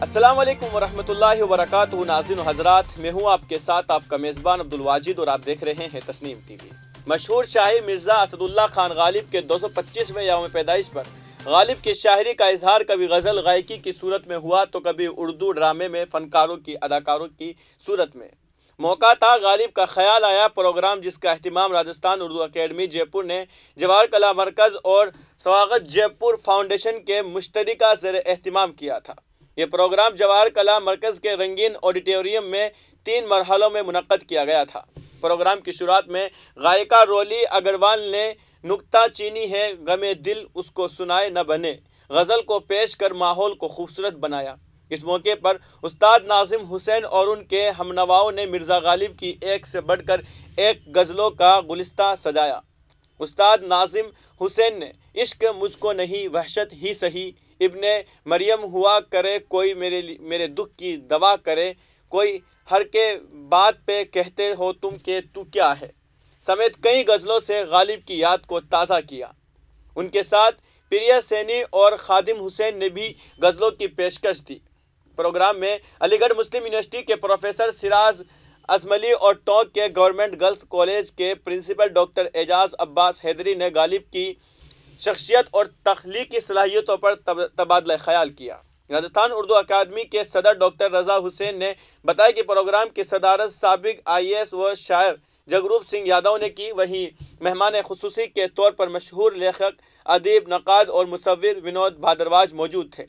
السلام علیکم ورحمۃ اللہ وبرکاتہ ناظرین و حضرات، میں ہوں آپ کے ساتھ آپ کا میزبان عبدالواجد اور آپ دیکھ رہے ہیں تسنیم ٹی وی۔ مشہور شاعر مرزا اسد اللہ خان غالب کے 225ویں یوم پیدائش پر غالب کی شاعری کا اظہار کبھی غزل گائکی کی صورت میں ہوا تو کبھی اردو ڈرامے میں فنکاروں کی اداکاروں کی صورت میں۔ موقع تھا غالب کا خیال آیا پروگرام جس کا اہتمام راجستھان اردو اکیڈمی جے پور نے جواہر کلا مرکز اور سواگت جے پور فاؤنڈیشن کے مشترکہ زیر اہتمام کیا تھا۔ یہ پروگرام جواہر کلا مرکز کے رنگین آڈیٹوریم میں 3 مرحلوں میں منعقد کیا گیا تھا۔ پروگرام کی شروعات میں گائکا رولی اگروال نے نکتہ چینی ہے غم دل اس کو سنائے نہ بنے غزل کو پیش کر ماحول کو خوبصورت بنایا۔ اس موقع پر استاد ناظم حسین اور ان کے ہمنواؤں نے مرزا غالب کی ایک سے بڑھ کر ایک غزلوں کا گلستہ سجایا۔ استاد ناظم حسین نے عشق مجھ کو نہیں وحشت ہی سہی، ابن مریم ہوا کرے کوئی میرے دکھ کی دوا کرے، کوئی ہر کے بات پہ کہتے ہو تم کہ تو کیا ہے، سمیت کئی غزلوں سے غالب کی یاد کو تازہ کیا۔ ان کے ساتھ پریا سینی اور خادم حسین نے بھی غزلوں کی پیشکش دی۔ پروگرام میں علی گڑھ مسلم یونیورسٹی کے پروفیسر سراج ازملی اور ٹونک کے گورنمنٹ گرلز کالج کے پرنسپل ڈاکٹر اعجاز عباس حیدری نے غالب کی شخصیت اور تخلیقی صلاحیتوں پر تبادلہ خیال کیا۔ راجستھان اردو اکیڈمی کے صدر ڈاکٹر رضا حسین نے بتایا کہ پروگرام کی صدارت سابق IAS و شاعر جگروپ سنگھ یادو نے کی، وہیں مہمان خصوصی کے طور پر مشہور لیکھک، ادیب، نقاد اور مصور ونود بھادرواج موجود تھے۔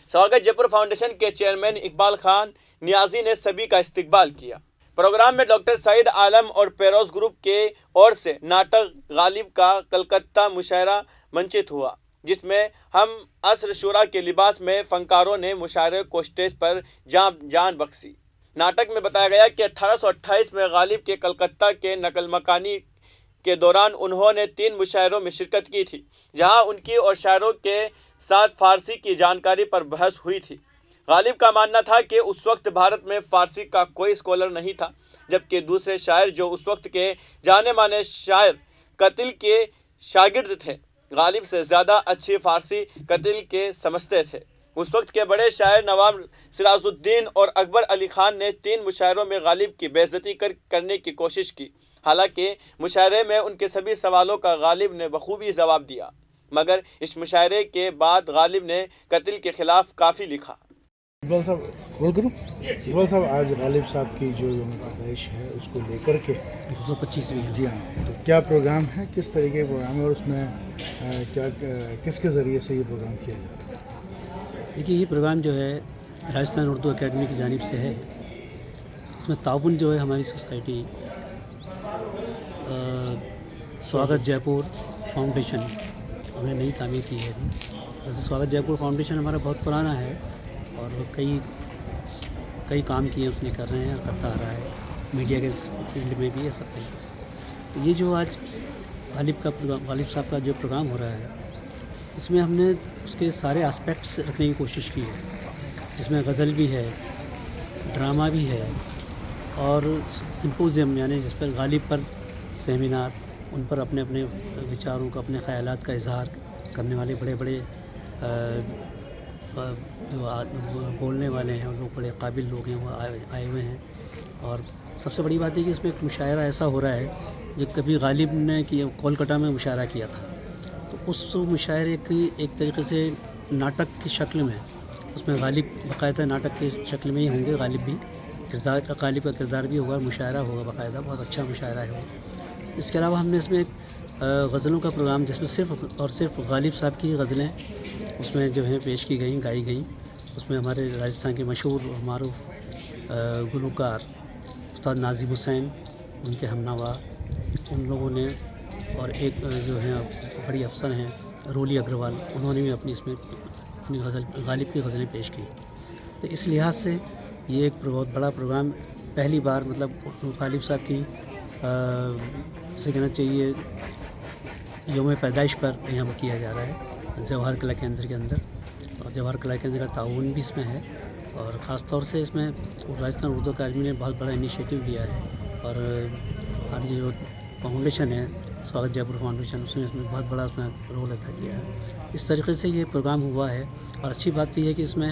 سواگت جے پور فاؤنڈیشن کے چیئرمین اقبال خان نیازی نے سبھی کا استقبال کیا۔ پروگرام میں ڈاکٹر سعید عالم اور پیروز گروپ کے اور سے ناٹک غالب کا کلکتہ مشاعرہ منچت ہوا، جس میں ہم عصر شعراء کے لباس میں فنکاروں نے مشاعرے کو اسٹیج پر جان بخشی۔ ناٹک میں بتایا گیا کہ 1828 میں غالب کے کلکتہ کے نقل مکانی کے دوران انہوں نے 3 مشاعروں میں شرکت کی تھی، جہاں ان کی اور شاعروں کے ساتھ فارسی کی جانکاری پر بحث ہوئی تھی۔ غالب کا ماننا تھا کہ اس وقت بھارت میں فارسی کا کوئی اسکالر نہیں تھا، جبکہ دوسرے شاعر جو اس وقت کے جانے مانے شاعر قتل کے شاگرد تھے، غالب سے زیادہ اچھی فارسی قتل کے سمجھتے تھے۔ اس وقت کے بڑے شاعر نواب سراج الدین اور اکبر علی خان نے 3 مشاعروں میں غالب کی بے عزتی کرنے کی کوشش کی، حالانکہ مشاعرے میں ان کے سبھی سوالوں کا غالب نے بخوبی جواب دیا، مگر اس مشاعرے کے بعد غالب نے قتل کے خلاف کافی لکھا۔ اقبال صاحب آج غالب صاحب کی جو یوم پیدائش ہے اس کو لے کر کے 225ویں جی ہاں، تو کیا پروگرام ہے، کس طریقے کے پروگرام ہے اور اس میں کیا کس کے ذریعے سے یہ پروگرام کیا جاتا ہے؟ دیکھیے، یہ پروگرام جو ہے راجستھان اردو اکیڈمی کی جانب سے ہے۔ اس میں تعاون جو ہے ہماری سوسائٹی سواگت جے پور فاؤنڈیشن ہم نے نئی تعمیر کی ہے ابھی۔ ویسے سواگت جے پور فاؤنڈیشن ہمارا بہت پرانا ہے اور کئی کام کیے اس نے کر رہے ہیں اور کرتا آ رہا ہے، میڈیا کے فیلڈ میں بھی ہے سب طریقے سے۔ تو یہ جو آج غالب صاحب کا جو پروگرام ہو رہا ہے، اس میں ہم نے اس کے سارے اسپیکٹس رکھنے کی کوشش کی ہے، جس میں غزل بھی ہے، ڈرامہ بھی ہے اور سمپوزیم یعنی جس پر غالب پر سیمینار، ان پر اپنے وچاروں کا، اپنے خیالات کا اظہار کرنے والے بڑے جو بولنے والے ہیں، لوگ بڑے قابل لوگ ہیں، وہ آئے ہوئے ہیں۔ اور سب سے بڑی بات ہے کہ اس میں ایک مشاعرہ ایسا ہو رہا ہے جو کبھی غالب نے کولکتہ میں مشاعرہ کیا تھا، تو اس مشاعرے کی ایک طریقے سے ناٹک کی شکل میں، اس میں غالب باقاعدہ ناٹک کی شکل میں ہی ہوں گے، غالب بھی غالب کا کردار بھی ہوگا، مشاعرہ ہوگا باقاعدہ، بہت اچھا مشاعرہ ہے وہ۔ اس کے علاوہ ہم نے اس میں ایک غزلوں کا پروگرام جس میں صرف اور صرف غالب صاحب کی غزلیں اس میں جو ہیں پیش کی گئیں، گائی گئیں۔ اس میں ہمارے راجستھان کے مشہور اور معروف گلوکار استاد ناظم حسین، ان کے ہمنوا، ان لوگوں نے، اور ایک جو ہیں بڑی افسر ہیں رولی اگروال، انہوں نے بھی اپنی غالب کی غزلیں پیش کی۔ تو اس لحاظ سے یہ ایک بہت بڑا پروگرام پہلی بار مطلب غالب صاحب کی سے کہنا چاہیے یوم پیدائش پر یہاں کیا جا رہا ہے جواہر کلا کیندر کے اندر، اور جواہر کلا کیندر کا تعاون بھی اس میں ہے، اور خاص طور سے اس میں راجستھان اردو اکیڈمی نے بہت بڑا انیشیٹو لیا ہے، اور ہماری جو فاؤنڈیشن ہے سواگت جے پور فاؤنڈیشن، اس نے اس میں بہت بڑا اس میں رول ادا کیا ہے۔ اس طریقے سے یہ پروگرام ہوا ہے، اور اچھی بات یہ ہے کہ اس میں